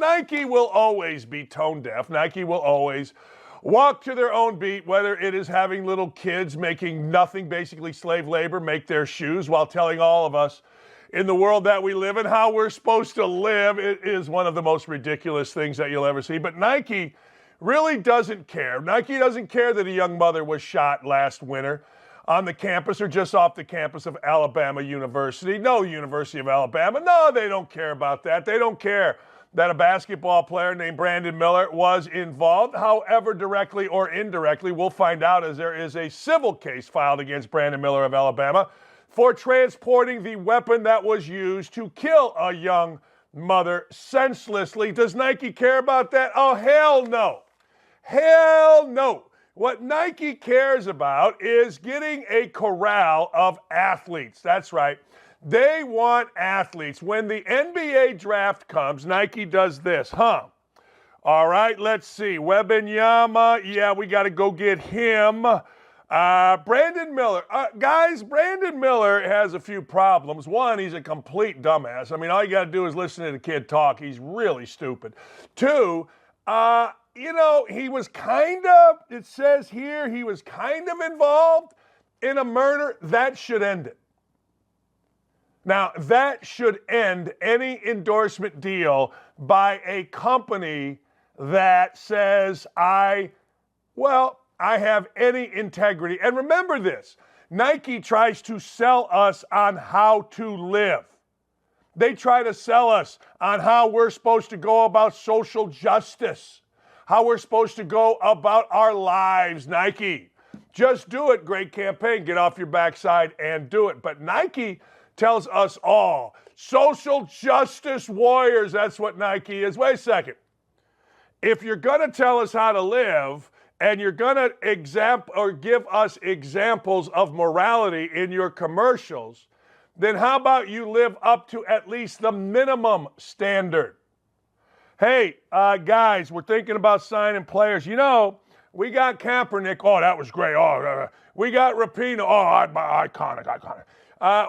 Nike will always be tone deaf. Nike will always walk to their own beat, whether it is having little kids making nothing, basically slave labor, make their shoes while telling all of us in the world that we live in how we're supposed to live. It is one of the most ridiculous things that you'll ever see. But Nike really doesn't care. Nike doesn't care that a young mother was shot last winter on the campus or just off the campus of Alabama University. No, University of Alabama. No, they don't care about that. They don't care that a basketball player named Brandon Miller was involved. However, directly or indirectly, we'll find out as there is a civil case filed against Brandon Miller of Alabama for transporting the weapon that was used to kill a young mother senselessly. Does Nike care about that? Oh, hell no. Hell no. What Nike cares about is getting a corral of athletes. That's right. They want athletes. When the NBA draft comes, Nike does this, All right, let's see. Wembanyama, yeah, we got to go get him. Brandon Miller. Guys, Brandon Miller has a few problems. One, he's a complete dumbass. I mean, all you got to do is listen to the kid talk. He's really stupid. Two, he was it says here, he was kind of involved in a murder. That should end it. Now, that should end any endorsement deal by a company that says, I have any integrity. And remember this, Nike tries to sell us on how to live. They try to sell us on how we're supposed to go about social justice, how we're supposed to go about our lives. Nike, just do it. Great campaign. Get off your backside and do it. But Nike tells us all, social justice warriors, that's what Nike is. Wait a second. If you're going to tell us how to live and you're going to give us examples of morality in your commercials, then how about you live up to at least the minimum standard? Hey, guys, we're thinking about signing players. We got Kaepernick. Oh, that was great. Oh, we got Rapinoe. Oh, iconic.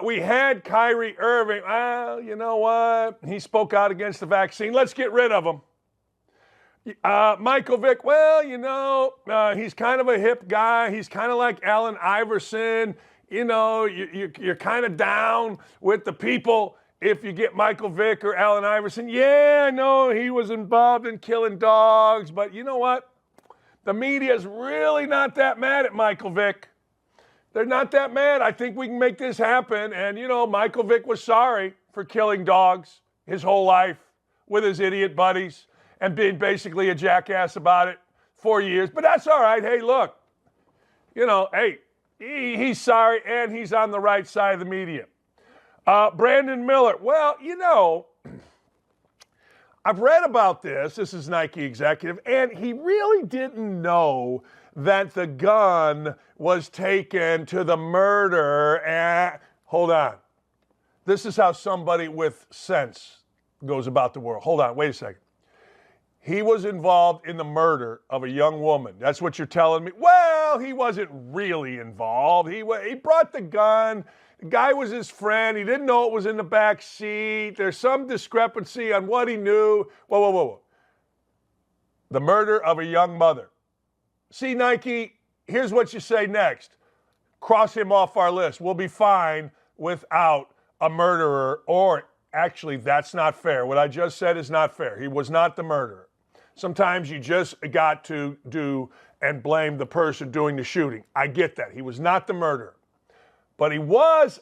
We had Kyrie Irving. Well, you know what? He spoke out against the vaccine. Let's get rid of him. Michael Vick, he's kind of a hip guy. He's kind of like Allen Iverson. You're kind of down with the people if you get Michael Vick or Allen Iverson. Yeah, I know he was involved in killing dogs, but you know what? The media's really not that mad at Michael Vick. They're not that mad. I think we can make this happen. And, Michael Vick was sorry for killing dogs his whole life with his idiot buddies and being basically a jackass about it for years. But that's all right. Hey, look, he's sorry and he's on the right side of the media. Brandon Miller. Well, I've read about this. This is Nike executive, and he really didn't know that the gun was taken to the murder. Hold on. This is how somebody with sense goes about the world. Hold on. Wait a second. He was involved in the murder of a young woman. That's what you're telling me? Well, he wasn't really involved. He brought the gun. The guy was his friend. He didn't know it was in the back seat. There's some discrepancy on what he knew. Whoa. The murder of a young mother. See, Nike, here's what you say next. Cross him off our list. We'll be fine without a murderer. Or, actually, that's not fair. What I just said is not fair. He was not the murderer. Sometimes you just got to do and blame the person doing the shooting. I get that. He was not the murderer. But he was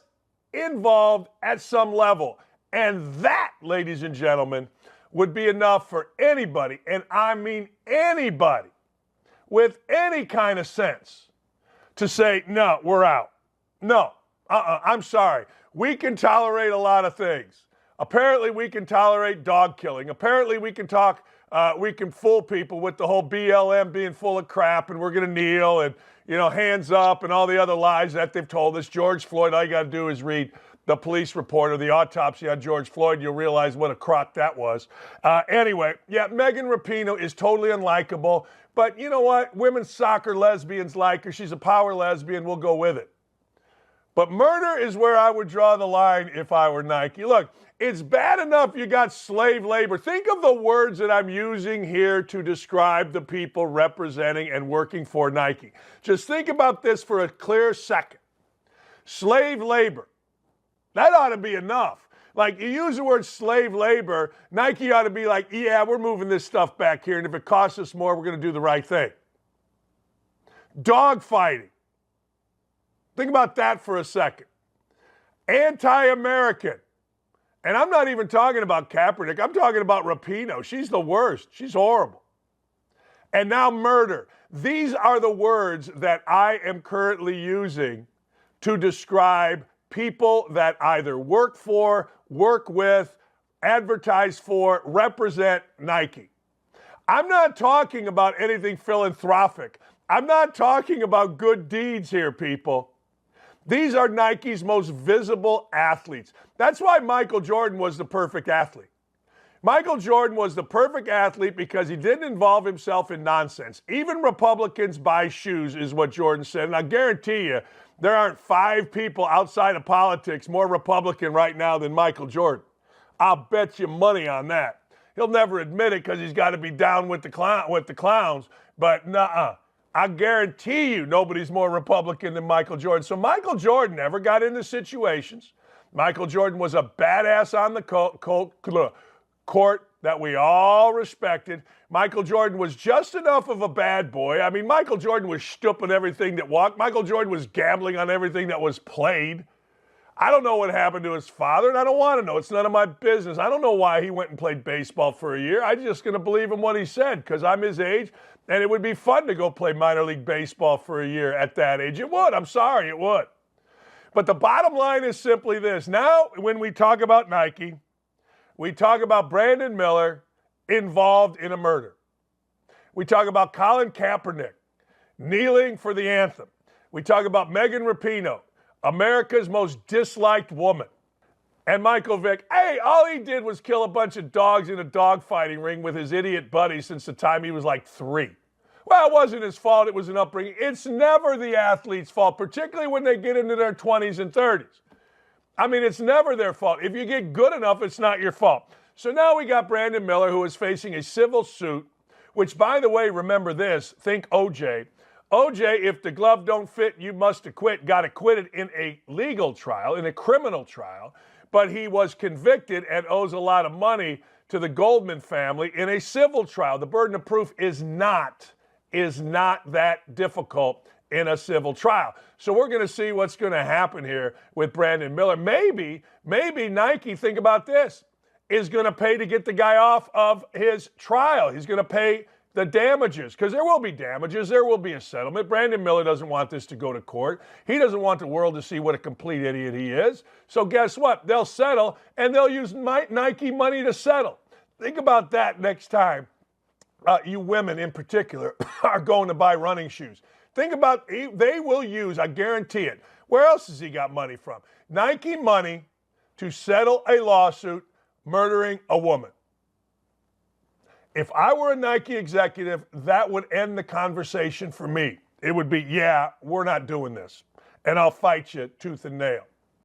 involved at some level. And that, ladies and gentlemen, would be enough for anybody, and I mean anybody, with any kind of sense to say, no, we're out. No, I'm sorry. We can tolerate a lot of things. Apparently we can tolerate dog killing. Apparently we can fool people with the whole BLM being full of crap and we're going to kneel and, hands up and all the other lies that they've told us. George Floyd, all you got to do is read the police report or the autopsy on George Floyd, you'll realize what a crock that was. Anyway, Megan Rapinoe is totally unlikable. But you know what? Women's soccer lesbians like her. She's a power lesbian. We'll go with it. But murder is where I would draw the line if I were Nike. Look, It's bad enough you got slave labor. Think of the words that I'm using here to describe the people representing and working for Nike. Just think about this for a clear second. Slave labor. That ought to be enough. Like, you use the word slave labor, Nike ought to be like, yeah, we're moving this stuff back here, and if it costs us more, we're going to do the right thing. Dog fighting. Think about that for a second. Anti-American. And I'm not even talking about Kaepernick. I'm talking about Rapinoe. She's the worst. She's horrible. And now murder. These are the words that I am currently using to describe people that either work for, work with, advertise for, represent Nike. I'm not talking about anything philanthropic. I'm not talking about good deeds here, people. These are Nike's most visible athletes. That's why Michael Jordan was the perfect athlete. Michael Jordan was the perfect athlete because he didn't involve himself in nonsense. Even Republicans buy shoes, is what Jordan said. And I guarantee you, there aren't 5 people outside of politics more Republican right now than Michael Jordan. I'll bet you money on that. He'll never admit it because he's got to be down with the clowns. But nuh-uh. I guarantee you nobody's more Republican than Michael Jordan. So Michael Jordan never got into situations. Michael Jordan was a badass on the court that we all respected. Michael Jordan was just enough of a bad boy. I mean, Michael Jordan was stooping everything that walked. Michael Jordan was gambling on everything that was played. I don't know what happened to his father, and I don't want to know. It's none of my business. I don't know why he went and played baseball for a year. I'm just going to believe him what he said because I'm his age, and it would be fun to go play minor league baseball for a year at that age. It would. I'm sorry, it would. But the bottom line is simply this. Now, when we talk about Nike, we talk about Brandon Miller involved in a murder. We talk about Colin Kaepernick kneeling for the anthem. We talk about Megan Rapinoe, America's most disliked woman. And Michael Vick, hey, all he did was kill a bunch of dogs in a dogfighting ring with his idiot buddy since the time he was like 3. Well, it wasn't his fault. It was an upbringing. It's never the athlete's fault, particularly when they get into their 20s and 30s. I mean, it's never their fault. If you get good enough, it's not your fault. So now we got Brandon Miller, who is facing a civil suit, which, by the way, remember this, think OJ. OJ, if the glove don't fit, you must acquit, got acquitted in a legal trial, in a criminal trial, but he was convicted and owes a lot of money to the Goldman family in a civil trial. The burden of proof is not that difficult in a civil trial. So we're going to see what's going to happen here with Brandon Miller. Maybe Nike, think about this, is going to pay to get the guy off of his trial. He's going to pay the damages, because there will be damages. There will be a settlement. Brandon Miller doesn't want this to go to court. He doesn't want the world to see what a complete idiot he is. So guess what? They'll settle, and they'll use Nike money to settle. Think about that next time you women in particular are going to buy running shoes. Think about, they will use, I guarantee it. Where else has he got money from? Nike money to settle a lawsuit murdering a woman. If I were a Nike executive, that would end the conversation for me. It would be, yeah, we're not doing this. And I'll fight you tooth and nail.